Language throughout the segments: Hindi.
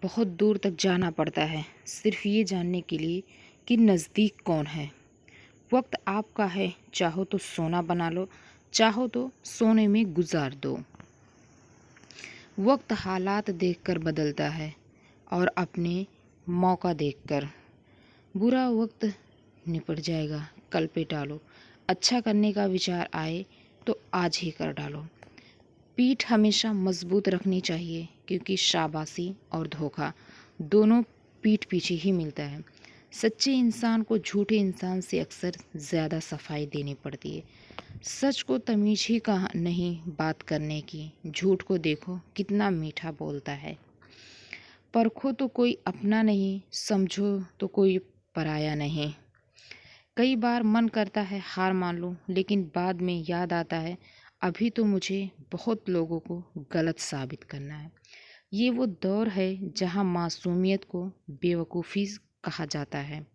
बहुत दूर तक जाना पड़ता है सिर्फ ये जानने के लिए कि नज़दीक कौन है। वक्त आपका है, चाहो तो सोना बना लो, चाहो तो सोने में गुजार दो। वक्त हालात देखकर बदलता है और अपने मौका देखकर। बुरा वक्त निपट जाएगा, कल पे टालो। अच्छा करने का विचार आए तो आज ही कर डालो। पीठ हमेशा मजबूत रखनी चाहिए क्योंकि शाबाशी और धोखा दोनों पीठ पीछे ही मिलता है। सच्चे इंसान को झूठे इंसान से अक्सर ज़्यादा सफाई देनी पड़ती है। सच को तमीज़ ही कहाँ नहीं बात करने की। झूठ को देखो कितना मीठा बोलता है। परखो तो कोई अपना नहीं, समझो तो कोई पराया नहीं। कई बार मन करता है हार मान लूं, लेकिन बाद में याद आता है अभी तो मुझे बहुत लोगों को गलत साबित करना है। ये वो दौर है जहां मासूमियत को बेवकूफ़ी कहा जाता है।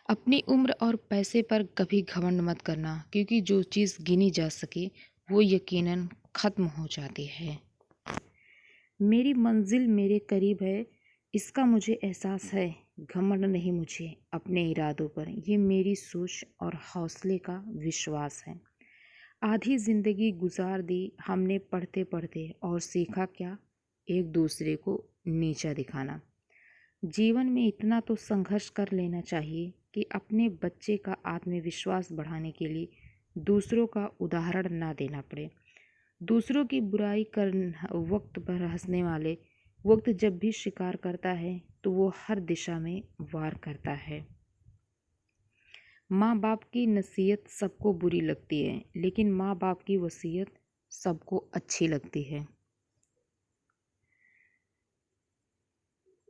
अपनी उम्र और पैसे पर कभी घमंड मत करना, क्योंकि जो चीज़ गिनी जा सके वो यकीनन ख़त्म हो जाती है। मेरी मंजिल मेरे करीब है, इसका मुझे एहसास है। घमंड नहीं मुझे अपने इरादों पर, ये मेरी सोच और हौसले का विश्वास है। आधी ज़िंदगी गुजार दी हमने पढ़ते पढ़ते, और सीखा क्या? एक दूसरे को नीचा दिखाना। जीवन में इतना तो संघर्ष कर लेना चाहिए कि अपने बच्चे का आत्मविश्वास बढ़ाने के लिए दूसरों का उदाहरण ना देना पड़े। दूसरों की बुराई कर वक्त पर हंसने वाले वक्त जब भी शिकार करता है तो वो हर दिशा में वार करता है। माँ बाप की नसीहत सबको बुरी लगती है, लेकिन माँ बाप की वसीयत सबको अच्छी लगती है।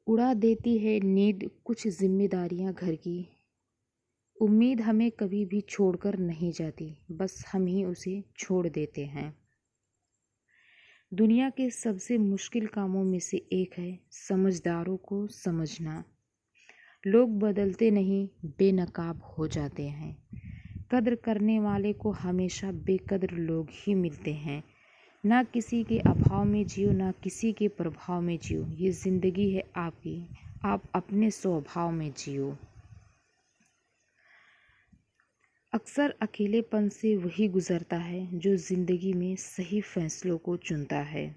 उड़ा देती है नींद कुछ जिम्मेदारियां घर की। उम्मीद हमें कभी भी छोड़कर नहीं जाती, बस हम ही उसे छोड़ देते हैं। दुनिया के सबसे मुश्किल कामों में से एक है समझदारों को समझना। लोग बदलते नहीं, बेनकाब हो जाते हैं। कद्र करने वाले को हमेशा बेकद्र लोग ही मिलते हैं। ना किसी के अभाव में जियो, ना किसी के प्रभाव में जियो। ये ज़िंदगी है आपकी, आप अपने स्वभाव में जियो। अक्सर अकेलेपन से वही गुजरता है जो ज़िंदगी में सही फैसलों को चुनता है।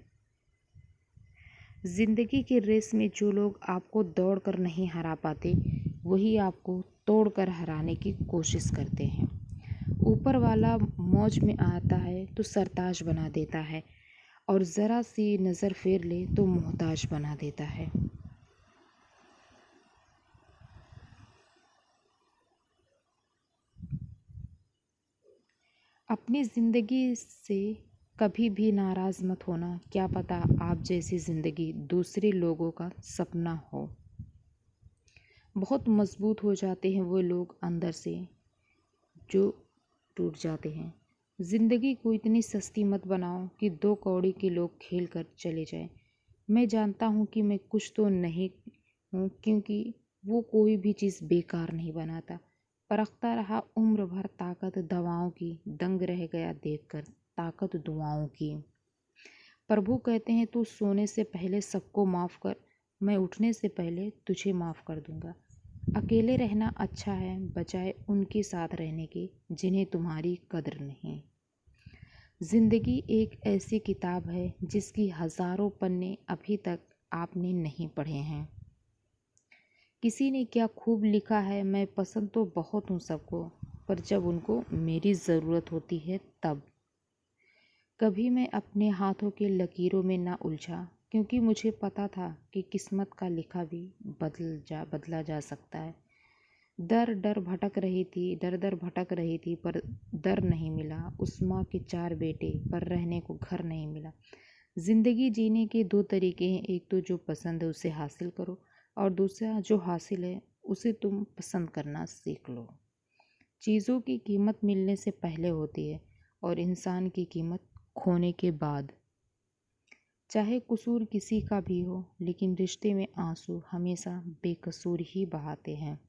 ज़िंदगी के रेस में जो लोग आपको दौड़ कर नहीं हरा पाते, वही आपको तोड़ कर हराने की कोशिश करते हैं। ऊपर वाला मौज में आता है तो सरताज बना देता है, और ज़रा सी नज़र फेर ले तो मोहताज बना देता है। अपनी ज़िंदगी से कभी भी नाराज़ मत होना। क्या पता आप जैसी ज़िंदगी दूसरे लोगों का सपना हो। बहुत मजबूत हो जाते हैं वो लोग अंदर से जो टूट जाते हैं। ज़िंदगी को इतनी सस्ती मत बनाओ कि 2 कौड़ी के लोग खेल कर चले जाएं। मैं जानता हूँ कि मैं कुछ तो नहीं हूँ, क्योंकि वो कोई भी चीज़ बेकार नहीं बनाता। परखता रहा उम्र भर ताकत दवाओं की, दंग रह गया देखकर ताकत दुआओं की। प्रभु कहते हैं तू सोने से पहले सबको माफ़ कर, मैं उठने से पहले तुझे माफ़ कर दूंगा। अकेले रहना अच्छा है बजाय उनके साथ रहने के जिन्हें तुम्हारी कद्र नहीं। ज़िंदगी एक ऐसी किताब है जिसकी हज़ारों पन्ने अभी तक आपने नहीं पढ़े हैं। किसी ने क्या खूब लिखा है, मैं पसंद तो बहुत हूँ सबको, पर जब उनको मेरी ज़रूरत होती है तब। कभी मैं अपने हाथों के लकीरों में ना उलझा, क्योंकि मुझे पता था कि किस्मत का लिखा भी बदला जा सकता है। दर दर भटक रही थी, दर दर भटक रही थी, पर दर नहीं मिला। उस माँ के 4 बेटे, पर रहने को घर नहीं मिला। ज़िंदगी जीने के 2 तरीके हैं, एक तो जो पसंद है उसे हासिल करो, और दूसरा जो हासिल है उसे तुम पसंद करना सीख लो। चीज़ों की कीमत मिलने से पहले होती है, और इंसान की कीमत खोने के बाद। चाहे कसूर किसी का भी हो, लेकिन रिश्ते में आंसू हमेशा बेकसूर ही बहाते हैं।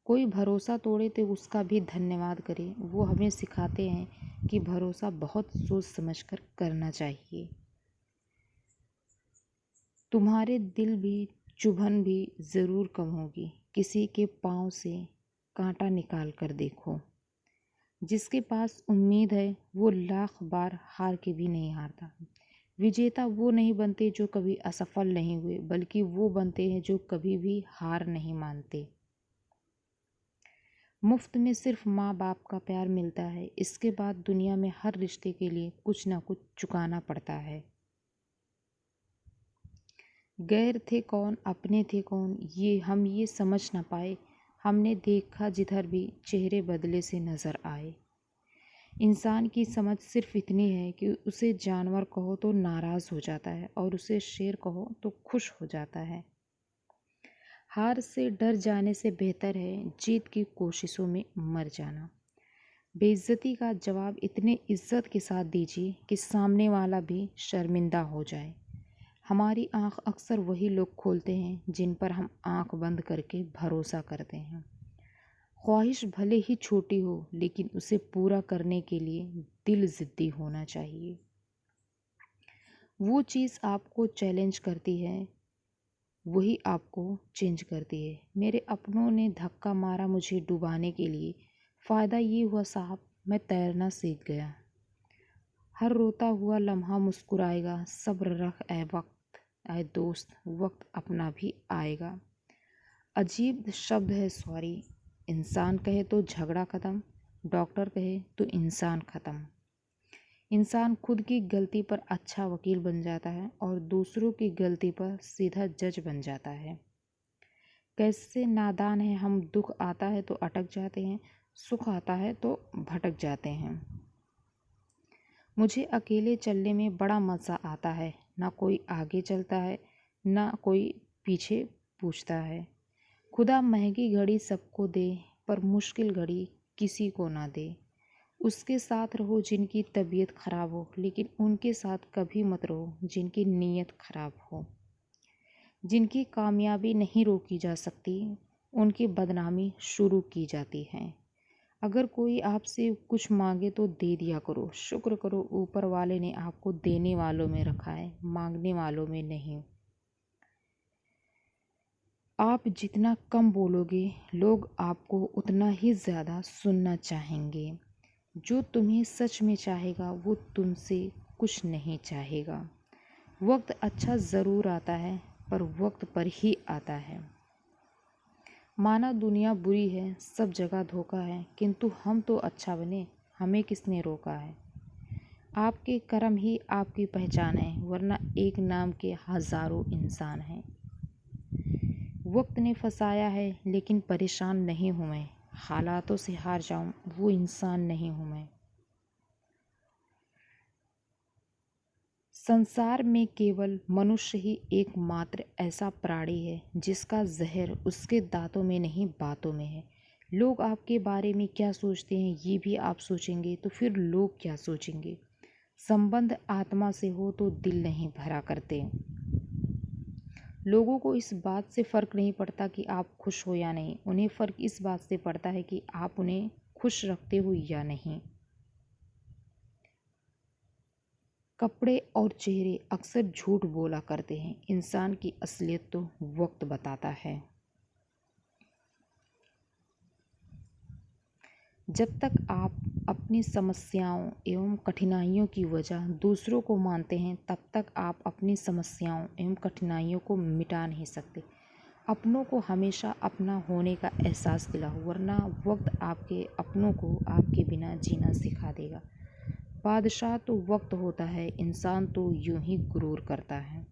कोई भरोसा तोड़े तो उसका भी धन्यवाद करे। वो हमें सिखाते हैं कि भरोसा बहुत सोच समझकर करना चाहिए। तुम्हारे दिल भी चुभन भी ज़रूर कम होगी। किसी के पाँव से कांटा निकाल कर देखो। जिसके पास उम्मीद है वो लाख बार हार के भी नहीं हारता। विजेता वो नहीं बनते जो कभी असफल नहीं हुए, बल्कि वो बनते हैं जो कभी भी हार नहीं मानते। मुफ्त में सिर्फ माँ बाप का प्यार मिलता है, इसके बाद दुनिया में हर रिश्ते के लिए कुछ ना कुछ चुकाना पड़ता है। गैर थे कौन अपने थे कौन, ये हम ये समझ ना पाए। हमने देखा जिधर भी चेहरे बदले से नज़र आए। इंसान की समझ सिर्फ इतनी है कि उसे जानवर कहो तो नाराज़ हो जाता है और उसे शेर कहो तो खुश हो जाता है। हार से डर जाने से बेहतर है जीत की कोशिशों में मर जाना। बेइज्जती का जवाब इतने इज्जत के साथ दीजिए कि सामने वाला भी शर्मिंदा हो जाए। हमारी आंख अक्सर वही लोग खोलते हैं जिन पर हम आंख बंद करके भरोसा करते हैं। ख्वाहिश भले ही छोटी हो, लेकिन उसे पूरा करने के लिए दिल ज़िद्दी होना चाहिए। वो चीज़ आपको चैलेंज करती है, वही आपको चेंज करती है। मेरे अपनों ने धक्का मारा मुझे डुबाने के लिए। फ़ायदा ये हुआ साहब, मैं तैरना सीख गया। हर रोता हुआ लम्हा मुस्कुराएगा। सब्र रख ए वक्त, ए दोस्त, वक्त अपना भी आएगा। अजीब शब्द है सॉरी। इंसान कहे तो झगड़ा ख़त्म, डॉक्टर कहे तो इंसान ख़त्म। इंसान खुद की गलती पर अच्छा वकील बन जाता है और दूसरों की गलती पर सीधा जज बन जाता है। कैसे नादान है हम, दुख आता है तो अटक जाते हैं, सुख आता है तो भटक जाते हैं। मुझे अकेले चलने में बड़ा मज़ा आता है। ना कोई आगे चलता है, ना कोई पीछे पूछता है। खुदा महंगी घड़ी सबको दे, पर मुश्किल घड़ी किसी को ना दे। उसके साथ रहो जिनकी तबीयत ख़राब हो, लेकिन उनके साथ कभी मत रहो जिनकी नीयत ख़राब हो। जिनकी कामयाबी नहीं रोकी जा सकती, उनकी बदनामी शुरू की जाती है। अगर कोई आपसे कुछ मांगे तो दे दिया करो। शुक्र करो ऊपर वाले ने आपको देने वालों में रखा है, मांगने वालों में नहीं। आप जितना कम बोलोगे, लोग आपको उतना ही ज़्यादा सुनना चाहेंगे। जो तुम्हें सच में चाहेगा वो तुमसे कुछ नहीं चाहेगा। वक्त अच्छा ज़रूर आता है, पर वक्त पर ही आता है। माना दुनिया बुरी है, सब जगह धोखा है, किंतु हम तो अच्छा बने, हमें किसने रोका है। आपके कर्म ही आपकी पहचान है, वरना एक नाम के हज़ारों इंसान हैं। वक्त ने फंसाया है, लेकिन परेशान नहीं हूँ मैं। हालातों से हार जाऊँ वो इंसान नहीं हूँ मैं। संसार में केवल मनुष्य ही एकमात्र ऐसा प्राणी है जिसका जहर उसके दांतों में नहीं बातों में है। लोग आपके बारे में क्या सोचते हैं ये भी आप सोचेंगे तो फिर लोग क्या सोचेंगे। संबंध आत्मा से हो तो दिल नहीं भरा करते। लोगों को इस बात से फ़र्क नहीं पड़ता कि आप खुश हो या नहीं, उन्हें फ़र्क इस बात से पड़ता है कि आप उन्हें खुश रखते हो या नहीं। कपड़े और चेहरे अक्सर झूठ बोला करते हैं, इंसान की असलियत तो वक्त बताता है। जब तक आप अपनी समस्याओं एवं कठिनाइयों की वजह दूसरों को मानते हैं, तब तक आप अपनी समस्याओं एवं कठिनाइयों को मिटा नहीं सकते। अपनों को हमेशा अपना होने का एहसास दिलाओ, वरना वक्त आपके अपनों को आपके बिना जीना सिखा देगा। बादशाह तो वक्त होता है, इंसान तो यूं ही गुरूर करता है।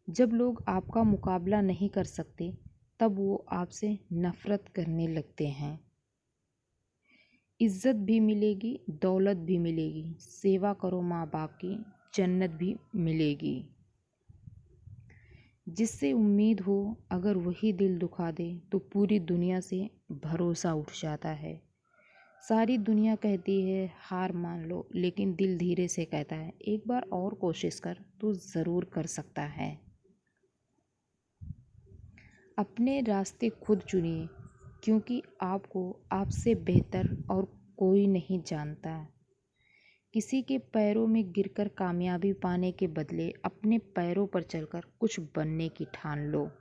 जब लोग आपका मुकाबला नहीं कर सकते, तब वो आपसे नफरत करने लगते हैं। इज्जत भी मिलेगी, दौलत भी मिलेगी, सेवा करो माँ बाप की, जन्नत भी मिलेगी। जिससे उम्मीद हो अगर वही दिल दुखा दे तो पूरी दुनिया से भरोसा उठ जाता है। सारी दुनिया कहती है हार मान लो, लेकिन दिल धीरे से कहता है एक बार और कोशिश कर, तू ज़रूर कर सकता है। अपने रास्ते खुद चुनिए, क्योंकि आपको आपसे बेहतर और कोई नहीं जानता। किसी के पैरों में गिरकर कामयाबी पाने के बदले अपने पैरों पर चलकर कुछ बनने की ठान लो।